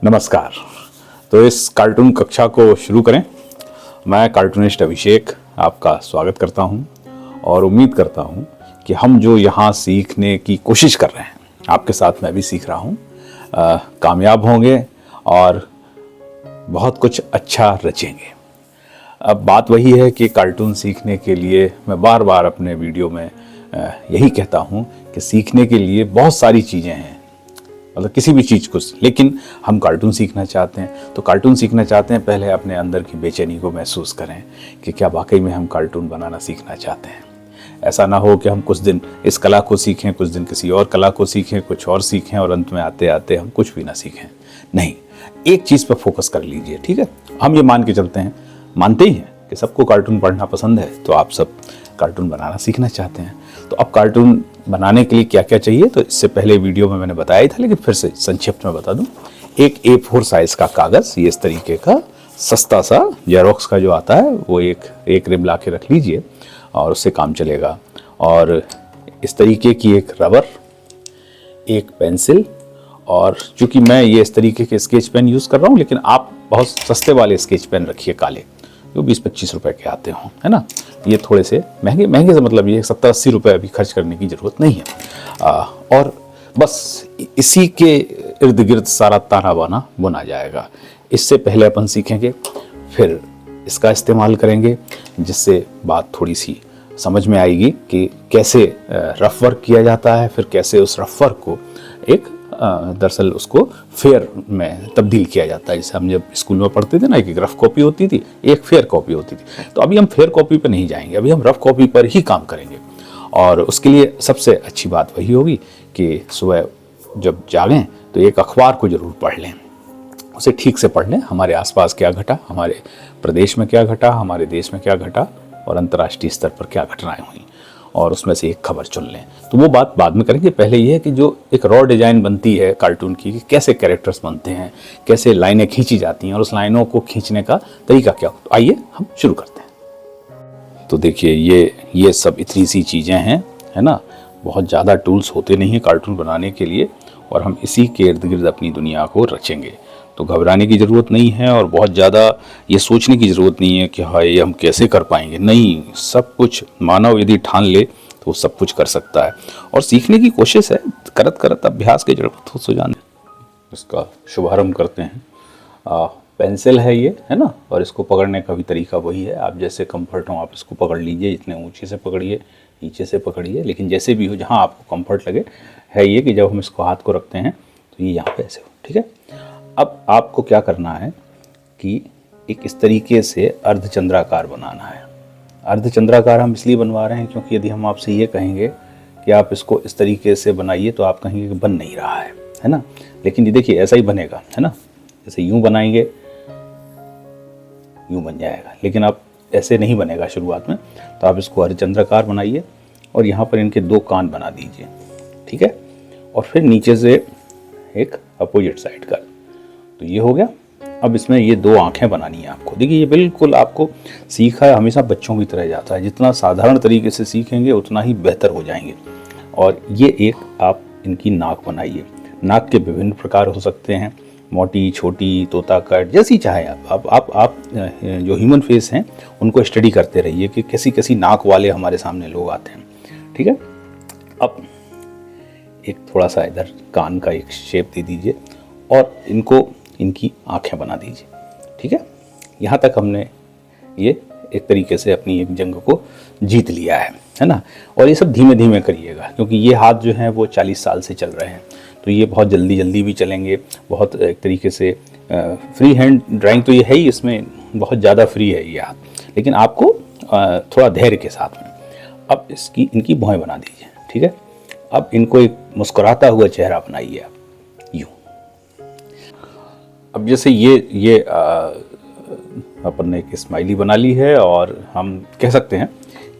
नमस्कार। तो इस कार्टून कक्षा को शुरू करें। मैं कार्टूनिस्ट अभिषेक आपका स्वागत करता हूं और उम्मीद करता हूं कि हम जो यहाँ सीखने की कोशिश कर रहे हैं, आपके साथ मैं भी सीख रहा हूं, कामयाब होंगे और बहुत कुछ अच्छा रचेंगे। अब बात वही है कि कार्टून सीखने के लिए मैं बार बार अपने वीडियो में यही कहता हूं कि सीखने के लिए बहुत सारी चीज़ें हैं, मतलब किसी भी चीज़ को, लेकिन हम कार्टून सीखना चाहते हैं। तो कार्टून सीखना चाहते हैं, पहले अपने अंदर की बेचैनी को महसूस करें कि क्या वाकई में हम कार्टून बनाना सीखना चाहते हैं। ऐसा ना हो कि हम कुछ दिन इस कला को सीखें, कुछ दिन किसी और कला को सीखें, कुछ और सीखें और अंत में आते आते हम कुछ भी ना सीखें। नहीं, एक चीज़ पर फोकस कर लीजिए, ठीक है। हम ये मान के चलते हैं, मानते ही हैं कि सबको कार्टून पढ़ना पसंद है, तो आप सब कार्टून बनाना सीखना चाहते हैं। तो अब कार्टून बनाने के लिए क्या क्या चाहिए, तो इससे पहले वीडियो में मैंने बताया ही था, लेकिन फिर से संक्षिप्त में बता दूं। एक A4 साइज़ का कागज़, ये इस तरीके का सस्ता सा जेरोक्स का जो आता है, वो एक रिब ला के रख लीजिए और उससे काम चलेगा। और इस तरीके की एक रबर, एक पेंसिल, और चूँकि मैं ये इस तरीके के स्केच पेन यूज़ कर रहा हूँ, लेकिन आप बहुत सस्ते वाले स्केच पेन रखिए, काले, जो 20-25 रुपए के आते हों, है ना। ये थोड़े से महंगे से मतलब ये 70-80 रुपए अभी खर्च करने की ज़रूरत नहीं है। और बस इसी के इर्द गिर्द सारा ताना बाना बुना जाएगा। इससे पहले अपन सीखेंगे, फिर इसका इस्तेमाल करेंगे, जिससे बात थोड़ी सी समझ में आएगी कि कैसे रफ वर्क किया जाता है, फिर कैसे उस रफ वर्क को एक दरअसल उसको फेयर में तब्दील किया जाता है। जैसे हम जब स्कूल में पढ़ते थे ना, एक रफ कॉपी होती थी, एक फेयर कॉपी होती थी। तो अभी हम फेयर कॉपी पर नहीं जाएंगे, अभी हम रफ कॉपी पर ही काम करेंगे। और उसके लिए सबसे अच्छी बात वही होगी कि सुबह जब जागें तो एक अखबार को ज़रूर पढ़ लें, उसे ठीक से पढ़ लें। हमारे आसपास क्या घटा, हमारे प्रदेश में क्या घटा, हमारे देश में क्या घटा और अंतर्राष्ट्रीय स्तर पर क्या घटनाएं हुई, और उसमें से एक खबर चुन लें। तो वो बात बाद में करेंगे। पहले ये है कि जो एक रॉ डिज़ाइन बनती है कार्टून की, कि कैसे कैरेक्टर्स बनते हैं, कैसे लाइनें खींची जाती हैं और उस लाइनों को खींचने का तरीका क्या हो। तो आइए हम शुरू करते हैं। तो देखिए, ये सब इतनी सी चीज़ें हैं, है ना। बहुत ज़्यादा टूल्स होते नहीं हैं कार्टून बनाने के लिए, और हम इसी के इर्द गिर्द अपनी दुनिया को रचेंगे। तो घबराने की ज़रूरत नहीं है और बहुत ज़्यादा ये सोचने की ज़रूरत नहीं है कि हाँ ये हम कैसे कर पाएंगे। नहीं, सब कुछ मानव यदि ठान ले तो वो सब कुछ कर सकता है। और सीखने की कोशिश है, करत करत अभ्यास के जरूरत हो जाने। इसका शुभारंभ करते हैं। पेंसिल है ये, है ना, और इसको पकड़ने का भी तरीका वही है। आप जैसे कंफर्ट हो आप इसको पकड़ लीजिए, जितने ऊंचे से पकड़िए, नीचे से पकड़िए, लेकिन जैसे भी हो, जहाँ आपको कंफर्ट लगे। है ये कि जब हम इसको हाथ को रखते हैं तो ये यहाँ पे ऐसे हो, ठीक है। अब आपको क्या करना है कि एक इस तरीके से अर्धचंद्राकार बनाना है। अर्धचंद्राकार हम इसलिए बनवा रहे हैं क्योंकि यदि हम आपसे ये कहेंगे कि आप इसको इस तरीके से बनाइए तो आप कहेंगे कि बन नहीं रहा है ना। लेकिन ये देखिए ऐसा ही बनेगा, है ना। जैसे यूं बनाएंगे, यूं बन जाएगा, लेकिन आप ऐसे नहीं बनेगा शुरुआत में। तो आप इसको अर्धचंद्राकार बनाइए और यहाँ पर इनके 2 कान बना दीजिए, ठीक है। और फिर नीचे से एक अपोजिट साइड का, तो ये हो गया। अब इसमें ये 2 आँखें बनानी है आपको। देखिए ये बिल्कुल आपको सीखा है हमेशा बच्चों की तरह जाता है, जितना साधारण तरीके से सीखेंगे उतना ही बेहतर हो जाएंगे। और ये एक आप इनकी नाक बनाइए। नाक के विभिन्न प्रकार हो सकते हैं, मोटी, छोटी, तोता कट, जैसी चाहे आप जो ह्यूमन फेस हैं उनको स्टडी करते रहिए कि कैसी कैसी नाक वाले हमारे सामने लोग आते हैं, ठीक है। अब एक थोड़ा सा इधर कान का एक शेप दे दीजिए और इनकी आँखें बना दीजिए, ठीक है। यहाँ तक हमने ये एक तरीके से अपनी एक जंग को जीत लिया है ना। और ये सब धीमे धीमे करिएगा, क्योंकि ये हाथ जो हैं वो 40 साल से चल रहे हैं, तो ये बहुत जल्दी भी चलेंगे। बहुत एक तरीके से फ्री हैंड ड्राइंग तो ये है ही, इसमें बहुत ज़्यादा फ्री है ये हाथ, लेकिन आपको थोड़ा धैर्य के साथ में। अब इनकी भौहें बना दीजिए, ठीक है। अब इनको एक मुस्कुराता हुआ चेहरा बनाइए आप, यूँ। अब जैसे ये अपन ने एक स्माइली बना ली है, और हम कह सकते हैं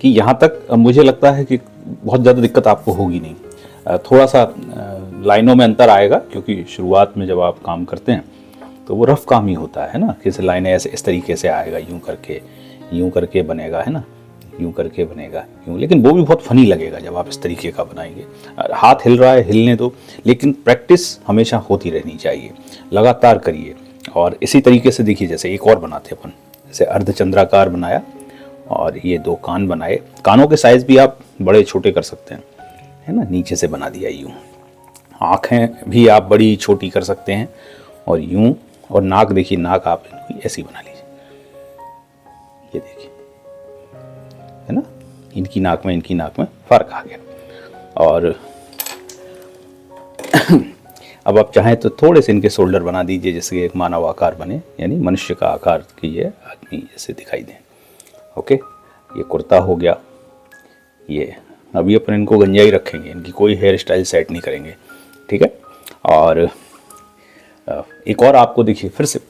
कि यहाँ तक मुझे लगता है कि बहुत ज़्यादा दिक्कत आपको होगी नहीं। थोड़ा सा लाइनों में अंतर आएगा, क्योंकि शुरुआत में जब आप काम करते हैं तो वो रफ काम ही होता है ना। जैसे लाइनें ऐसे इस तरीके से आएगा, यूं करके बनेगा, है ना। यूं करके बनेगा यूं, लेकिन वो भी बहुत फनी लगेगा जब आप इस तरीके का बनाएंगे। हाथ हिल रहा है, हिलने दो, लेकिन प्रैक्टिस हमेशा होती रहनी चाहिए, लगातार करिए। और इसी तरीके से देखिए, जैसे एक और बनाते अपन, जैसे अर्धचंद्राकार बनाया और ये 2 कान बनाए। कानों के साइज भी आप बड़े छोटे कर सकते हैं, है ना, नीचे से बना दिया यूं। आँखें भी आप बड़ी छोटी कर सकते हैं और यूं, और नाक देखिए, नाक आप ऐसी बना लीजिए, ये देखिए, है ना, इनकी नाक में फर्क आ गया। और अब आप चाहें तो थोड़े से इनके शोल्डर बना दीजिए, जैसे एक मानव आकार बने, यानी मनुष्य का आकार की ये आदमी जैसे दिखाई दें। ओके, ये कुर्ता हो गया। ये अभी अपन इनको गंजाई रखेंगे, इनकी कोई हेयर स्टाइल सेट नहीं करेंगे, ठीक है। और एक और आपको देखिए, फिर से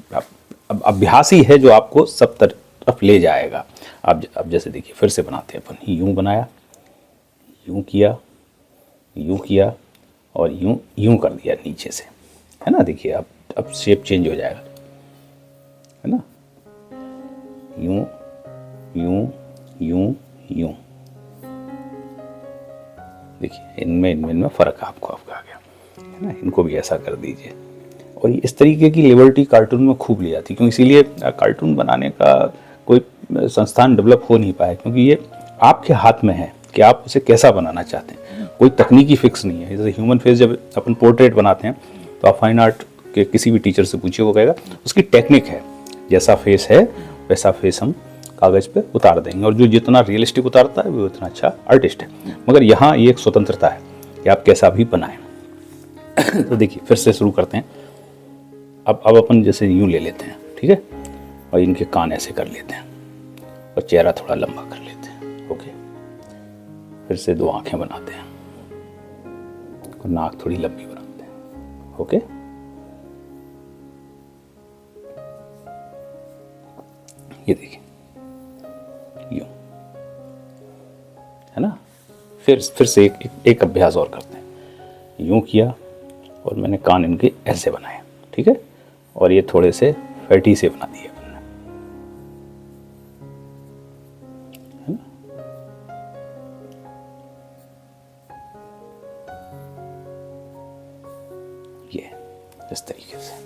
अब अभ्यास ही है जो आपको सब तरफ ले जाएगा। अब जैसे देखिए, फिर से बनाते हैं अपन, यूं बनाया, यूं किया और यूं कर दिया नीचे से, है ना। देखिए अब शेप चेंज हो जाएगा, है ना, यूं यूं यूं यूं। देखिए इनमें फ़र्क आपको आ गया, है ना। इनको भी ऐसा कर दीजिए। और इस तरीके की लिबर्टी कार्टून में खूब ली जाती है, क्योंकि इसीलिए कार्टून बनाने का कोई संस्थान डेवलप हो नहीं पाया, क्योंकि ये आपके हाथ में है कि आप उसे कैसा बनाना चाहते हैं। कोई तकनीकी फिक्स नहीं है। जैसे ह्यूमन फेस जब अपन पोर्ट्रेट बनाते हैं तो आप फाइन आर्ट के किसी भी टीचर से पूछिए, वो कहेगा उसकी टेक्निक है, जैसा फेस है वैसा फेस हम कागज़ पे उतार देंगे, और जो जितना रियलिस्टिक उतारता है वो उतना अच्छा आर्टिस्ट है। मगर यहाँ ये एक स्वतंत्रता है कि आप कैसा भी बनाएं। तो देखिए, फिर से शुरू करते हैं। अब अपन जैसे यूं ले लेते हैं, ठीक है, और इनके कान ऐसे कर लेते हैं और चेहरा थोड़ा लंबा कर लेते हैं। ओके, फिर से 2 आंखें बनाते हैं और नाक थोड़ी लंबी बनाते हैं। ओके, ये देखिए यूं, है ना। फिर से एक अभ्यास और करते हैं। यूं किया और मैंने कान इनके ऐसे बनाए, ठीक है, और ये थोड़े से फैटी से बना दिए हमने, है ना। ये इस तरीके से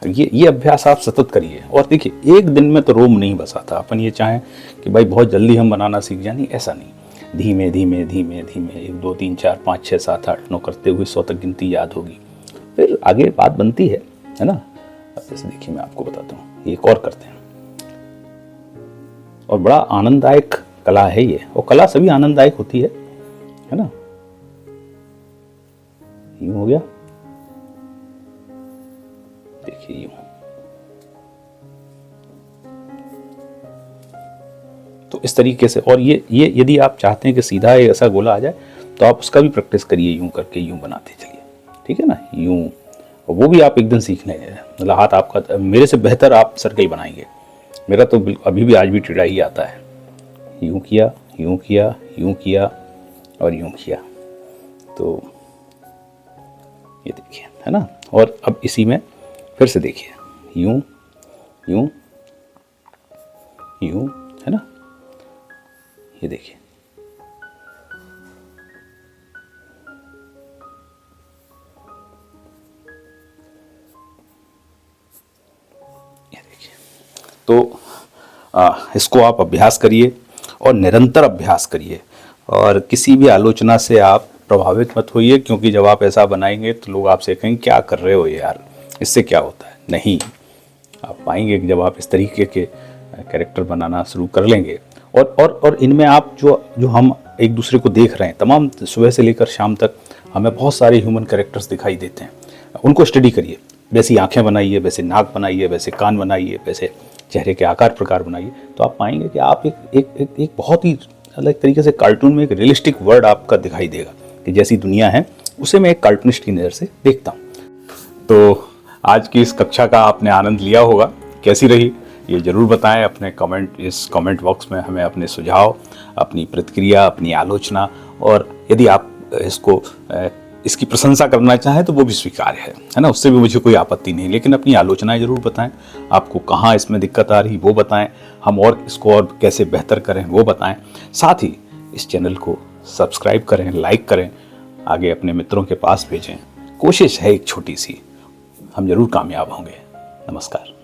ये अभ्यास आप सतत करिए। और देखिए, एक दिन में तो रोम नहीं बसाता। अपन ये चाहें कि भाई बहुत जल्दी हम बनाना सीख जाए, नहीं, ऐसा नहीं। धीमे धीमे धीमे धीमे 1 2 3 4 5 6 7 8 9 करते हुए 100 तक गिनती याद होगी, फिर आगे बात बनती है ना। अब जैसे देखिए, मैं आपको बताता हूँ, एक और करते हैं। और बड़ा आनंददायक कला है ये, और कला सभी आनंददायक होती है ना। यूं हो गया, देखिए यूं। तो इस तरीके से, और ये यदि आप चाहते हैं कि सीधा एक ऐसा गोला आ जाए, तो आप उसका भी प्रैक्टिस करिए, यूं करके यूं बनाते चलिए, ठीक है ना, यूं। और वो भी आप एक दिन सीख लेंगे, मतलब हाथ आपका मेरे से बेहतर आप सर्कल बनाएंगे। मेरा तो अभी भी आज भी टेढ़ा ही आता है। यूं किया, यूं किया, यूं किया और यूं किया, तो ये देखिए, है ना। और अब इसी में फिर से देखिए, यूं यूं यूं, है ना, ये देखिए। तो इसको आप अभ्यास करिए और निरंतर अभ्यास करिए, और किसी भी आलोचना से आप प्रभावित मत होइए, क्योंकि जब आप ऐसा बनाएंगे तो लोग आपसे कहेंगे क्या कर रहे हो यार, इससे क्या होता है। नहीं, आप पाएंगे कि जब आप इस तरीके के कैरेक्टर बनाना शुरू कर लेंगे, और इनमें आप जो हम एक दूसरे को देख रहे हैं, तमाम सुबह से लेकर शाम तक हमें बहुत सारे ह्यूमन कैरेक्टर्स दिखाई देते हैं, उनको स्टडी करिए। वैसी आंखें बनाइए, वैसे नाक बनाइए, वैसे कान बनाइए, वैसे चेहरे के आकार प्रकार बनाइए, तो आप पाएंगे कि आप एक बहुत ही अलग तरीके से कार्टून में एक रियलिस्टिक वर्ड आपका दिखाई देगा, कि जैसी दुनिया है उसे मैं एक कार्टूनिस्ट की नज़र से देखता हूँ। तो आज की इस कक्षा का आपने आनंद लिया होगा, कैसी रही ये ज़रूर बताएं अपने इस कमेंट बॉक्स में हमें अपने सुझाव, अपनी प्रतिक्रिया, अपनी आलोचना, और यदि आप इसको इसकी प्रशंसा करना चाहें तो वो भी स्वीकार्य है ना, उससे भी मुझे कोई आपत्ति नहीं, लेकिन अपनी आलोचनाएं जरूर बताएं। आपको कहाँ इसमें दिक्कत आ रही वो बताएं, हम और इसको और कैसे बेहतर करें वो बताएं। साथ ही इस चैनल को सब्सक्राइब करें, लाइक करें, आगे अपने मित्रों के पास भेजें। कोशिश है एक छोटी सी, हम जरूर कामयाब होंगे। नमस्कार।